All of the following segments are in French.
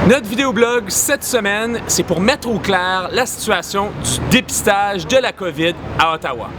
Notre vidéoblog cette semaine, c'est pour mettre au clair la situation du dépistage de la COVID à Ottawa.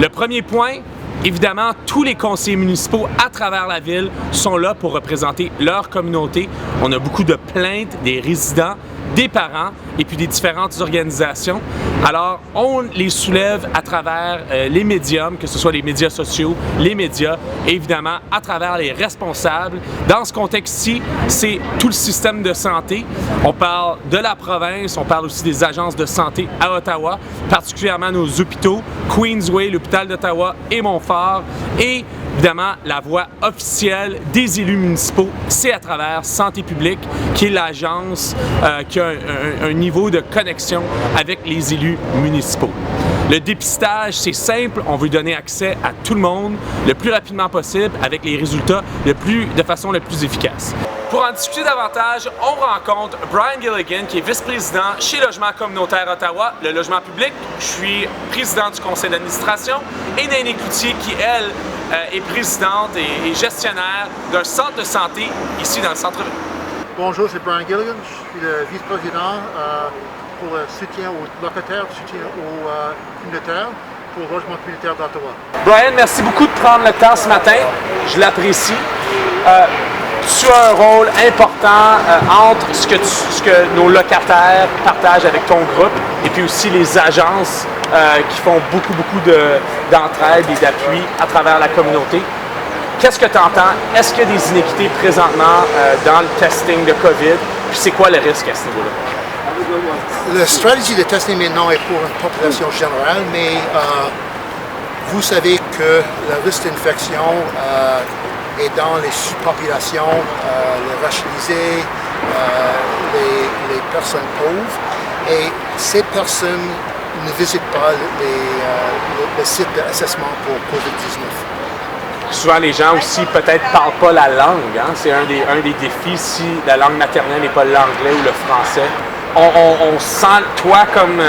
Le premier point, évidemment, tous les conseillers municipaux à travers la ville sont là pour représenter leur communauté. On a beaucoup de plaintes des résidents, des parents et puis des différentes organisations. Alors, on les soulève à travers les médiums, que ce soit les médias sociaux, les médias, et évidemment à travers les responsables. Dans ce contexte-ci, c'est tout le système de santé. On parle de la province, on parle aussi des agences de santé à Ottawa, particulièrement nos hôpitaux, Queensway, l'hôpital d'Ottawa et Montfort, et évidemment, la voix officielle des élus municipaux, c'est à travers Santé publique, qui est l'agence qui a un niveau de connexion avec les élus municipaux. Le dépistage, c'est simple, on veut donner accès à tout le monde le plus rapidement possible avec les résultats de façon la plus efficace. Pour en discuter davantage, on rencontre Brian Gilligan, qui est vice-président chez Logement communautaire Ottawa, le logement public. Je suis président du conseil d'administration, et Néné Cloutier, qui, elle, est présidente et gestionnaire d'un centre de santé ici dans le centre-ville. Bonjour, c'est Brian Gilligan, je suis le vice-président pour le soutien aux locataires, le soutien aux communautaires pour le logement communautaire d'Ottawa. Brian, merci beaucoup de prendre le temps ce matin, je l'apprécie. Tu as un rôle important entre ce que nos locataires partagent avec ton groupe et puis aussi les agences qui font beaucoup d'entraide et d'appui à travers la communauté. Qu'est-ce que tu entends? Est-ce qu'il y a des inéquités présentement dans le testing de COVID? Puis c'est quoi le risque à ce niveau-là? La stratégie de testing maintenant est pour une population générale, mais vous savez que le risque d'infection est dans les sous-populations, les racialisés, les personnes pauvres, et ces personnes ne visitent pas le site d'assessment pour COVID-19. Souvent, les gens aussi peut-être parlent pas la langue. Hein? C'est un des défis si la langue maternelle n'est pas l'anglais ou le français. On sent, toi, comme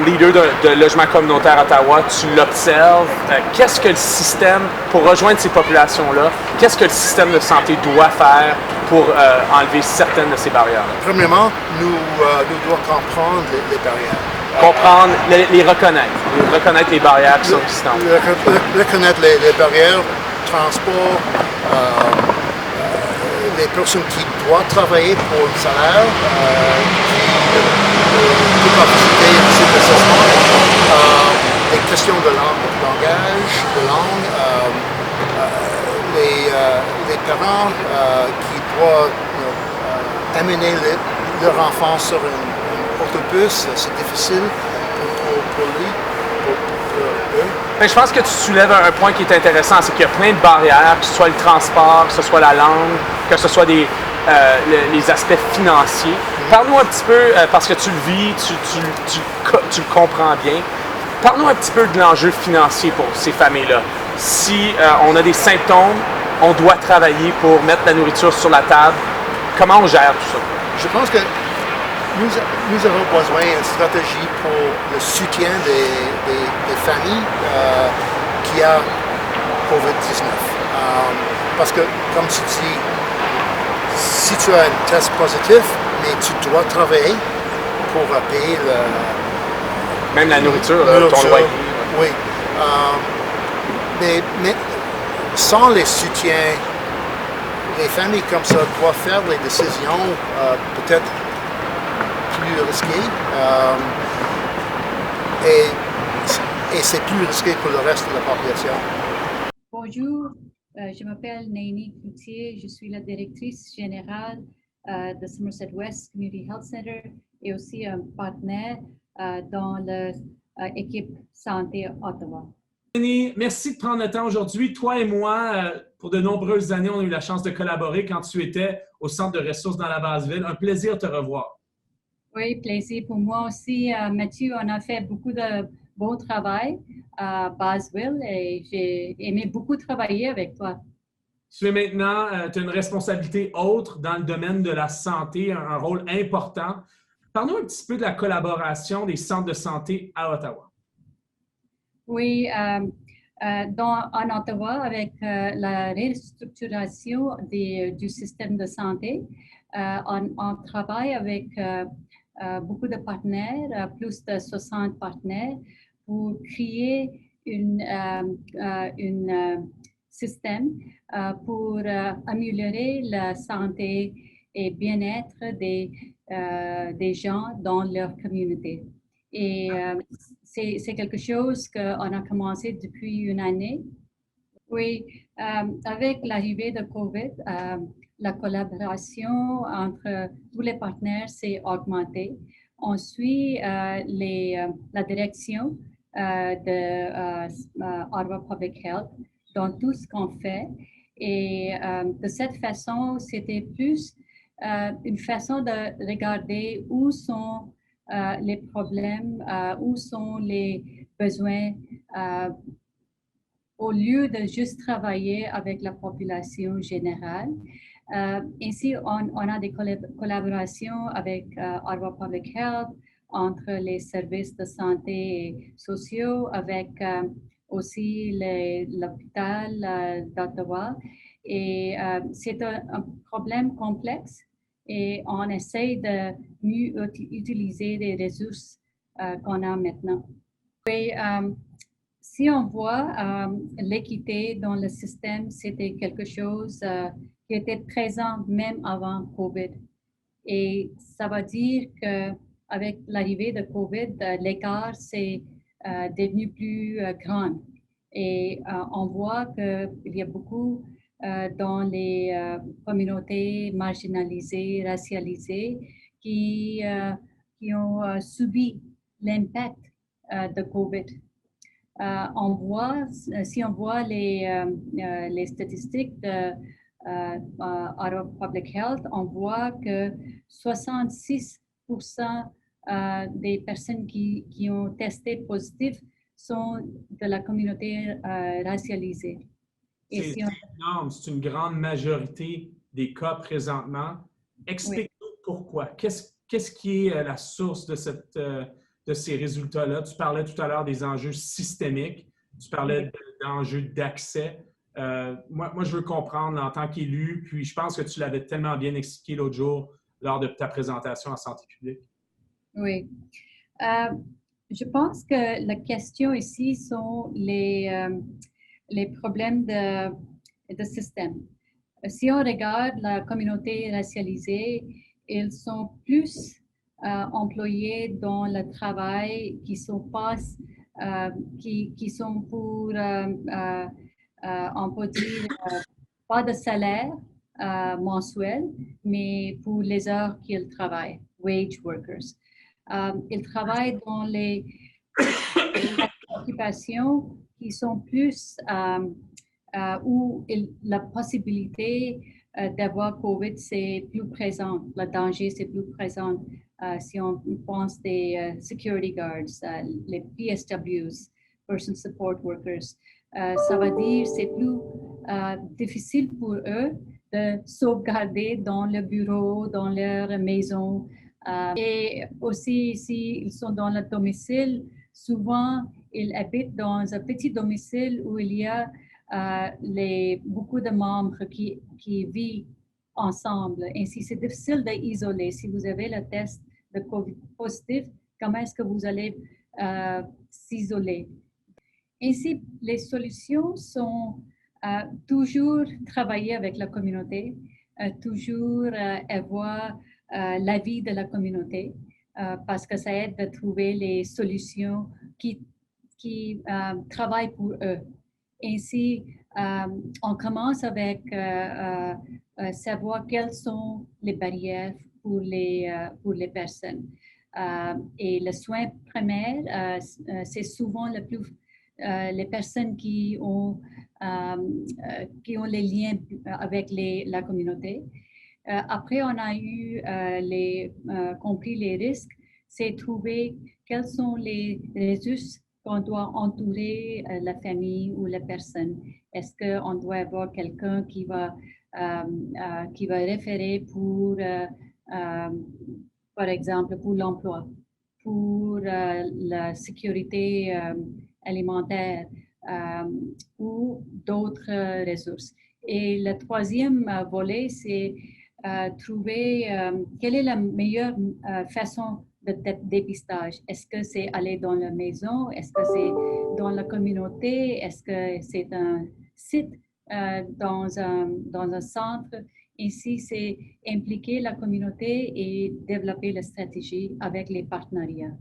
leader de logement communautaire à Ottawa, tu l'observes. Qu'est-ce que le système, pour rejoindre ces populations-là, qu'est-ce que le système de santé doit faire pour enlever certaines de ces barrières? Premièrement, nous devons comprendre les barrières. Comprendre, les reconnaître les barrières qui sont existantes. Reconnaître les barrières, transport, les personnes qui doivent travailler pour un salaire, qui peuvent participer à ce assessment, les questions de langage, de langue, les parents qui doivent amener leur enfant sur un autobus, c'est difficile pour lui, pour eux. Mais je pense que tu soulèves un point qui est intéressant, c'est qu'il y a plein de barrières, que ce soit le transport, que ce soit la langue, que ce soit les aspects financiers. Parle-nous un petit peu, parce que tu le vis, tu le comprends bien, parle-nous un petit peu de l'enjeu financier pour ces familles-là. Si on a des symptômes, on doit travailler pour mettre la nourriture sur la table. Comment on gère tout ça? Je pense que nous avons besoin d'une stratégie pour le soutien des familles qui ont COVID-19. Parce que, comme tu dis, si tu as un test positif, mais tu dois travailler pour payer même la nourriture, ton loyer. Oui. Mais sans les soutiens, les familles comme ça doivent faire les décisions peut-être plus risquées et c'est plus risqué pour le reste de la population. Bonjour, je m'appelle Néné Cloutier, je suis la directrice générale de Somerset West Community Health Center et aussi un partenaire dans l'équipe Santé Ottawa. Néné, merci de prendre le temps aujourd'hui. Toi et moi, pour de nombreuses années, on a eu la chance de collaborer quand tu étais au Centre de ressources dans la Basse-Ville. Un plaisir de te revoir. Oui, plaisir pour moi aussi. Mathieu, on a fait beaucoup de bon travail à Basse-Ville et j'ai aimé beaucoup travailler avec toi. Tu es maintenant, tu as une responsabilité autre dans le domaine de la santé, un rôle important. Parle-nous un petit peu de la collaboration des centres de santé à Ottawa. Oui, en Ottawa, avec la restructuration du système de santé, On travaille avec beaucoup de partenaires, plus de 60 partenaires, pour créer un système pour améliorer la santé et bien-être des gens dans leur communauté. Et c'est quelque chose qu'on a commencé depuis une année. Oui, avec l'arrivée de COVID, la collaboration entre tous les partenaires s'est augmentée. On suit la direction de Ottawa Public Health dans tout ce qu'on fait. Et de cette façon, c'était plus une façon de regarder où sont les problèmes, où sont les besoins, au lieu de juste travailler avec la population générale. Ainsi, on a des collaborations avec Ottawa Public Health, entre les services de santé sociaux, avec aussi l'hôpital d'Ottawa. Et c'est un problème complexe et on essaie de mieux utiliser les ressources qu'on a maintenant. Oui, si on voit l'équité dans le système, c'était quelque chose qui était présent même avant COVID. Et ça veut dire qu'avec l'arrivée de COVID, l'écart s'est devenu plus grand. Et on voit qu'il y a beaucoup dans les communautés marginalisées, racialisées, qui ont subi l'impact de COVID. Si on voit les statistiques de Ottawa Public Health, on voit que 66% des personnes qui ont testé positif sont de la communauté racialisée. C'est énorme, c'est une grande majorité des cas présentement. Explique-nous pourquoi. Qu'est-ce qui est la source de ces résultats-là? Tu parlais tout à l'heure des enjeux systémiques, tu parlais d'enjeux d'accès. Moi, je veux comprendre en tant qu'élu, puis je pense que tu l'avais tellement bien expliqué l'autre jour lors de ta présentation en santé publique. Oui. Je pense que la question ici sont les problèmes de système. Si on regarde la communauté racialisée, ils sont plus employés dans le travail qui sont pour, on peut dire, pas de salaire mensuel, mais pour les heures qu'ils travaillent, wage workers. Ils travaillent dans les occupations qui sont plus où la possibilité d'avoir COVID, c'est plus présent, le danger, c'est plus présent. Si on pense des security guards, les PSWs, Person Support Workers, ça veut dire que c'est plus difficile pour eux de sauvegarder dans le bureau, dans leur maison. Et aussi, s'ils sont dans le domicile, souvent, ils habitent dans un petit domicile où il y a beaucoup de membres qui vivent ensemble. Ainsi, c'est difficile d'isoler. Si vous avez le test de COVID positif, comment est-ce que vous allez s'isoler? Ainsi, les solutions sont toujours travailler avec la communauté, toujours avoir l'avis de la communauté, parce que ça aide de trouver les solutions qui travaillent pour eux. Ainsi, on commence avec savoir quelles sont les barrières pour les personnes. Et le soin primaire, c'est souvent les personnes qui ont les liens avec la communauté. Après, on a compris les risques, c'est trouver quels sont les ressources qu'on doit entourer la famille ou la personne. Est-ce qu'on doit avoir quelqu'un qui va référer pour, par exemple, pour l'emploi, pour la sécurité alimentaire ou d'autres ressources. Et le troisième volet, c'est trouver quelle est la meilleure façon de dépistage. Est-ce que c'est aller dans la maison? Est-ce que c'est dans la communauté? Est-ce que c'est un site dans un centre? Ici, c'est impliquer la communauté et développer la stratégie avec les partenariats.